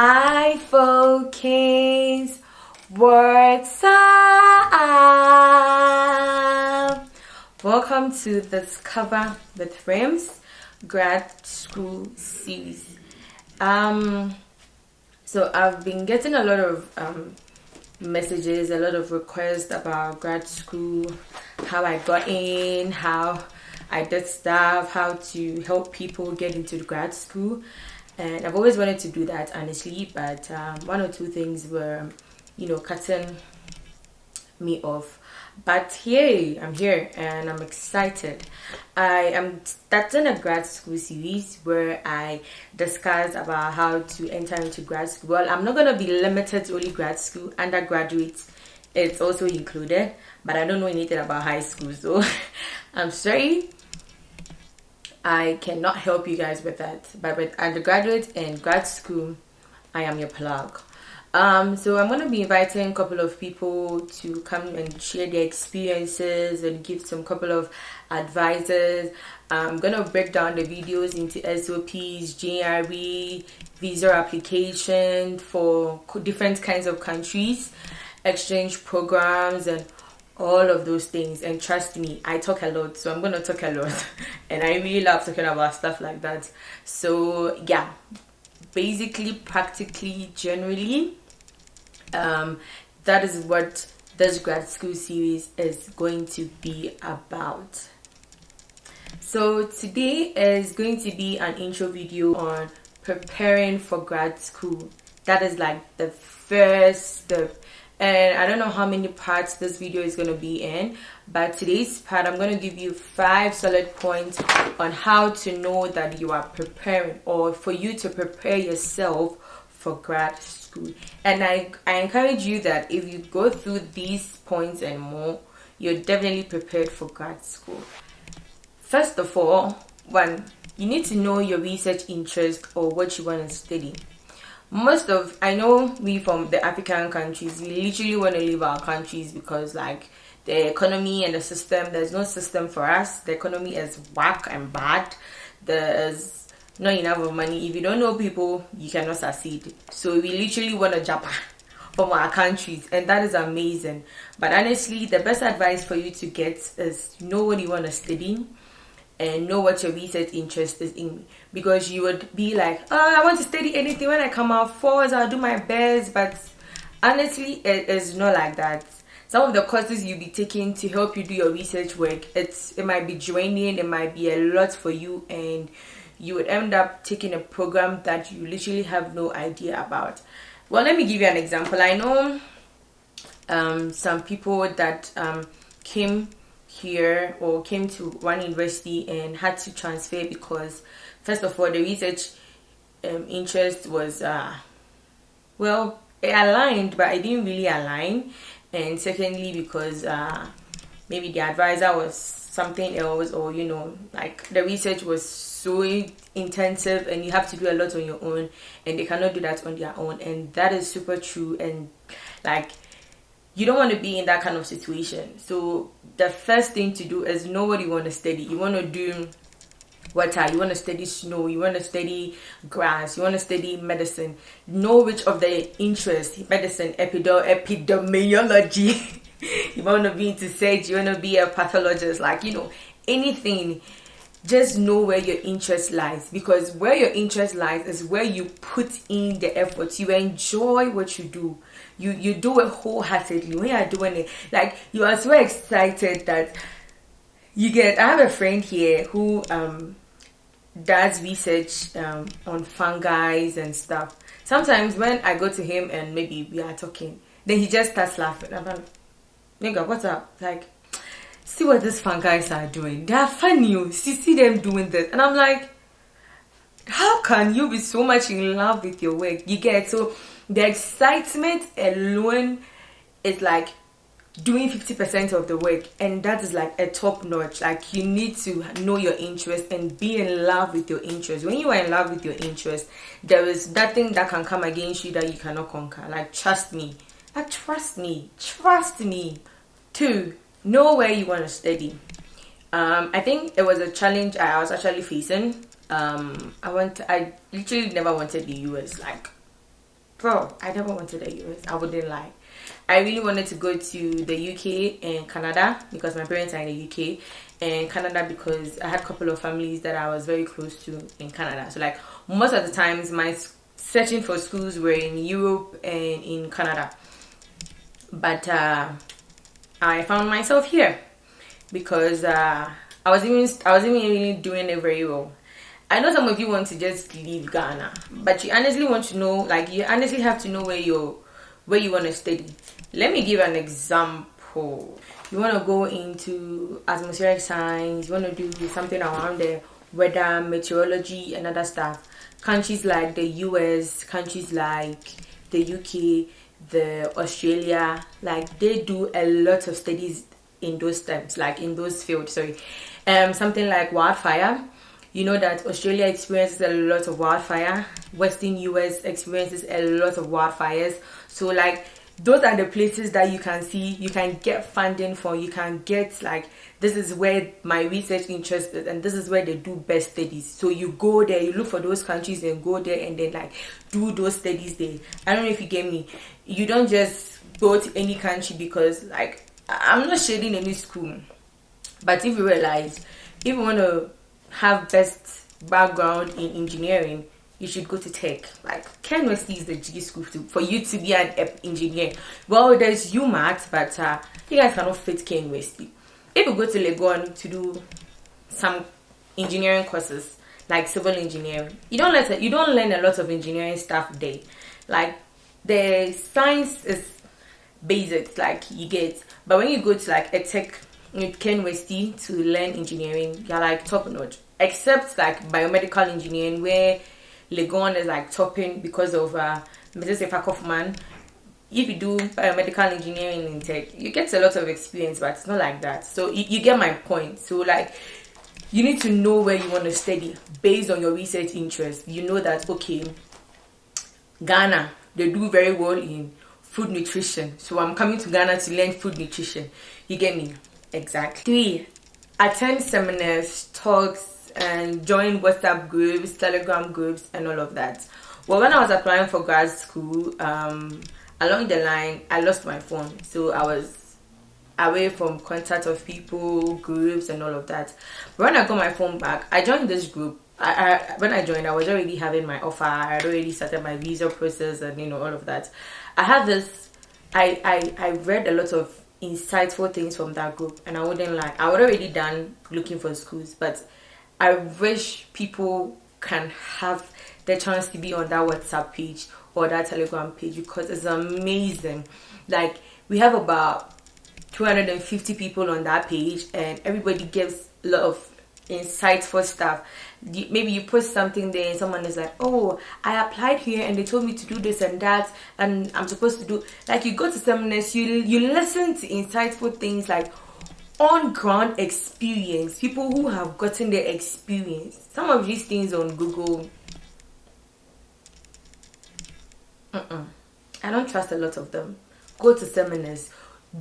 Hi folkens, what's up? Welcome to Discover with Rims grad school series. So I've been getting a lot of messages, a lot of requests about grad school, how I got in, how I did stuff, how to help people get into the grad school. And I've always wanted to do that, honestly, but one or two things were, cutting me off. But hey, I'm here and I'm excited. I am starting a grad school series where I discuss about how to enter into grad school. Well, I'm not going to be limited to only grad school. Undergraduates, it's also included, but I don't know anything about high school, so I'm sorry. I cannot help you guys with that, but with undergraduate and grad school, I am your plug. So I'm going to be inviting a couple of people to come and share their experiences and give some couple of advices. I'm going to break down the videos into SOPs, JRE, visa application for different kinds of countries, exchange programs, and all of those things. And trust me, I talk a lot, so I'm going to talk a lot. And I really love talking about stuff like that. So yeah, basically, practically, generally, that is what this grad school series is going to be about. So today is going to be an intro video on preparing for grad school. That is like the first step. And I don't know how many parts this video is going to be in, but today's part I'm going to give you 5 solid points on how to know that you are preparing, or for you to prepare yourself for grad school. And I encourage you that if you go through these points and more, you're definitely prepared for grad school. First of all, you need to know your research interest or what you want to study. I know we from the African countries, we literally want to leave our countries because like the economy and the system, there's no system for us. The economy is whack and bad. There's not enough of money. If you don't know people, you cannot succeed. So we literally want to jump from our countries, and that is amazing. But honestly, the best advice for you to get is know what you want to study and know what your research interest is in, because you would be like, I want to study anything. When I come out first, I'll do my best. But honestly, it is not like that. Some of the courses you'll be taking to help you do your research work, it might be draining, it might be a lot for you, and you would end up taking a program that you literally have no idea about. Well, let me give you an example. I know some people that came here or came to one university and had to transfer because first of all the research interest was it aligned, but it didn't really align, and secondly because maybe the advisor was something else, or like the research was so intensive and you have to do a lot on your own, and they cannot do that on their own, and that is super true. And like, you don't want to be in that kind of situation. So the first thing to do is know what you want to study. You want to do water, you want to study snow, you want to study grass, you want to study medicine. Know which of the interest, medicine, epidemiology. You want to be into surgery, you want to be a pathologist, like, anything. Just know where your interest lies, because where your interest lies is where you put in the effort. You enjoy what you do. You do it wholeheartedly. When you're doing it, like, you are so excited that I have a friend here who does research on fungi and stuff. Sometimes when I go to him and maybe we are talking, then he just starts laughing. I'm like, nigga, what's up? Like, see what these fungi are doing. They are funny. You see them doing this. And I'm like, how can you be so much in love with your work? You get, so the excitement alone is like doing 50% of the work, and that is like a top notch. Like, you need to know your interest and be in love with your interest. When you are in love with your interest, there is nothing that can come against you that you cannot conquer. Like, trust me. Trust me. 2, know where you want to study. I think it was a challenge I was actually facing. I literally never wanted the US. Like, Bro, I never wanted the US. I wouldn't lie. I really wanted to go to the UK and Canada because my parents are in the UK, and Canada because I had a couple of families that I was very close to in Canada. So like most of the times my searching for schools were in Europe and in Canada. But I found myself here because I wasn't even really doing it very well. I know some of you want to just leave Ghana, but you honestly want to know, like you honestly have to know where you want to study. Let me give an example. You want to go into atmospheric science, you want to do something around the weather, meteorology, and other stuff. Countries like the US, countries like the UK, the Australia, like they do a lot of studies in those terms, like in those fields. Sorry, something like wildfire. You know that Australia experiences a lot of wildfire. Western US experiences a lot of wildfires. So like those are the places that you can see, you can get funding for, you can get like, this is where my research interest is and this is where they do best studies. So you go there, you look for those countries and go there and then like do those studies there. I don't know if you get me. You don't just go to any country because like, I'm not shading any school. But if you realize, if you want to have best background in engineering, you should go to tech. Like Ken Westy is the G school for you to be an engineer. Well, there's UMass, but you guys cannot fit Ken Westy. If you go to Legon to do some engineering courses like civil engineering, you don't learn a lot of engineering stuff there. Like the science is basics, like you get, but when you go to like a tech with Ken Westy to learn engineering, you're like top notch. Except like biomedical engineering, where Legon is like topping because of Mrs. Kaufman. If you do biomedical engineering in tech, you get a lot of experience, but it's not like that. So you get my point. So like you need to know where you want to study based on your research interest. You know that okay, Ghana, they do very well in food nutrition, so I'm coming to Ghana to learn food nutrition. You get me? Exactly. 3. Attend seminars, talks, and join WhatsApp groups, Telegram groups, and all of that. Well, when I was applying for grad school, along the line, I lost my phone, so I was away from contact of people, groups, and all of that. But when I got my phone back, I joined this group. When I joined, I was already having my offer. I had already started my visa process, and all of that. I had this. I read a lot of insightful things from that group, and I wouldn't lie, I would already done looking for schools, but I wish people can have the chance to be on that WhatsApp page or that Telegram page because it's amazing. Like we have about 250 people on that page, and everybody gives a lot of insightful stuff. Maybe you post something there and someone is like, oh, I applied here and they told me to do this and that and I'm supposed to do, like you go to seminars, you listen to insightful things, like on ground experience, people who have gotten their experience. Some of these things on Google, I don't trust a lot of them. Go to seminars,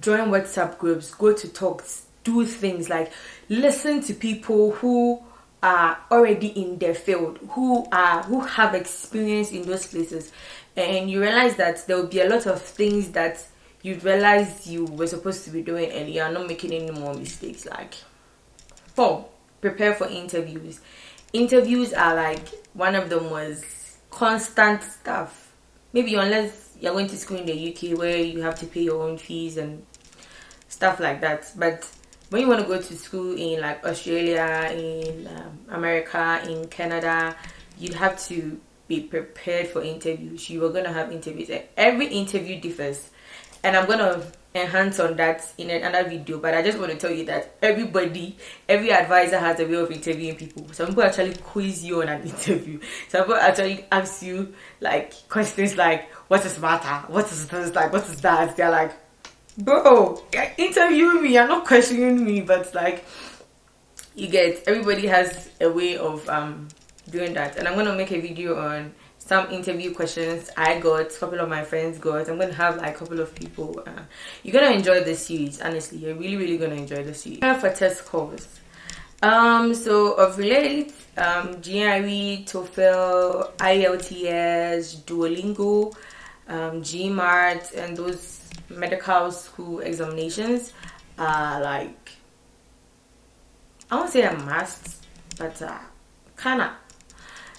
join WhatsApp groups, go to talks, do things like listen to people who are already in their field, who have experience in those places, and you realize that there will be a lot of things that you realize you were supposed to be doing and you are not making any more mistakes. Like 4, prepare for interviews. Interviews are like, one of them was constant stuff. Maybe unless you're going to school in the UK where you have to pay your own fees and stuff like that, but when you want to go to school in like Australia, in America, in Canada, you'd have to be prepared for interviews. You are going to have interviews. Every interview differs, and I'm going to enhance on that in another video, but I just want to tell you that every advisor has a way of interviewing people. Some people actually quiz you on an interview. Some people actually ask you like questions like, what is matter? What is this? Like, what is that? They're like, bro, interview me, you're not questioning me, but like you get, everybody has a way of doing that. And I'm gonna make a video on some interview questions I got, a couple of my friends got. I'm gonna have like a couple of people. You're gonna enjoy this series, honestly. You're really gonna enjoy the series. For test scores, so of late, GRE, TOEFL, IELTS, Duolingo, GMAT, and those medical school examinations are like, I won't say a must, but kinda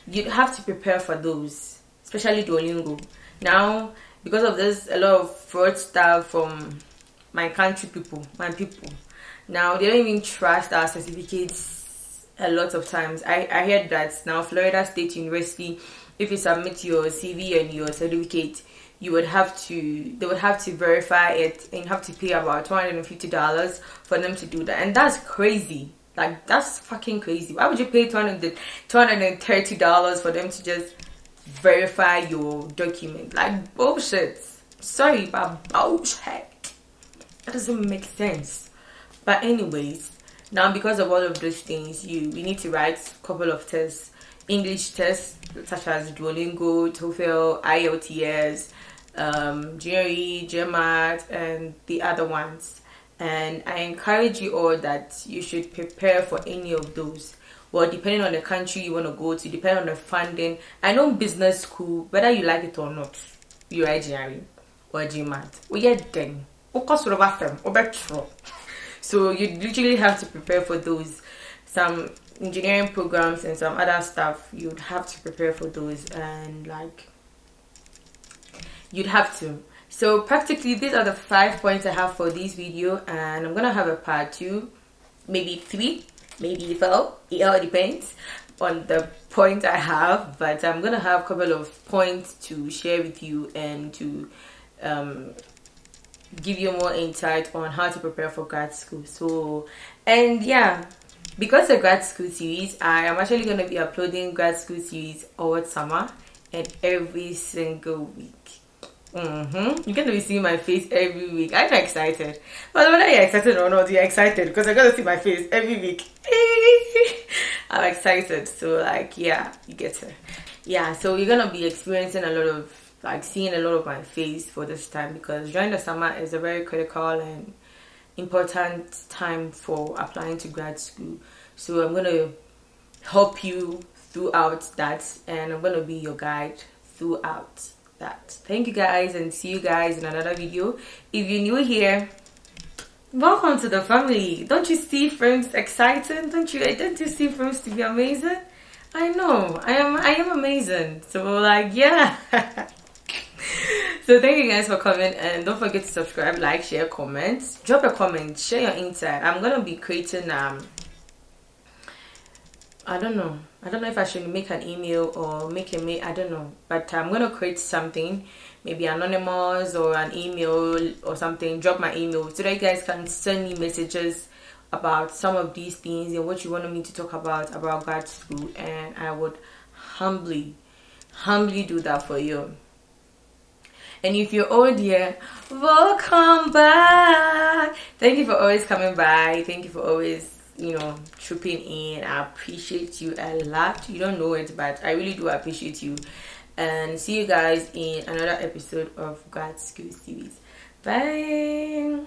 you'd have to prepare for those, especially Duolingo. Now, because of this, a lot of fraud stuff from my country people, my people. Now they don't even trust our certificates a lot of times. I heard that now Florida State University, if you submit your CV and your certificate, they would have to verify it, and you have to pay about $250 for them to do that. And that's crazy. Like, that's fucking crazy. Why would you pay $230 for them to just verify your document? Like, bullshit. Sorry, but bullshit. That doesn't make sense. But anyways, now because of all of those things, we need to write a couple of tests. English tests such as Duolingo, TOEFL, IELTS, GRE, GMAT, and the other ones. And I encourage you all that you should prepare for any of those. Well, depending on the country you want to go to, depending on the funding. I know business school, whether you like it or not, you are GRE or GMAT. Oh yeah, then. So you literally have to prepare for those. Some engineering programs and some other stuff, you'd have to prepare for those, and like, you'd have to. So practically, these are the 5 points I have for this video, and I'm gonna have a part 2, maybe 3, maybe 4. It all depends on the point I have, but I'm gonna have a couple of points to share with you and to give you more insight on how to prepare for grad school. So, and yeah, because the grad school series, I am actually going to be uploading grad school series all summer and every single week. You're going to be seeing my face every week. I'm excited. But whether you're excited or not, you're excited because I'm going to see my face every week. I'm excited. So like, yeah, you get it. Yeah, so you're going to be experiencing a lot of, like, seeing a lot of my face for this time, because during the summer is a very critical and important time for applying to grad school. So I'm going to help you throughout that, and I'm going to be your guide throughout that. Thank you guys, and see you guys in another video. If you're new here, welcome to the family. Don't you see films exciting? Don't you see films to be amazing? I know, I am amazing. So like, yeah. So thank you guys for coming, and don't forget to subscribe, like, share, comment, drop a comment, share your insight. I'm gonna be creating I don't know if I should make an email or make a mail, I don't know, but I'm gonna create something, maybe anonymous or an email or something. Drop my email so that you guys can send me messages about some of these things and what you wanted me to talk about grad school, and I would humbly do that for you. And if you're old here, welcome back. Thank you for always coming by. Thank you for always, trooping in. I appreciate you a lot. You don't know it, but I really do appreciate you. And see you guys in another episode of Grad School Series. Bye.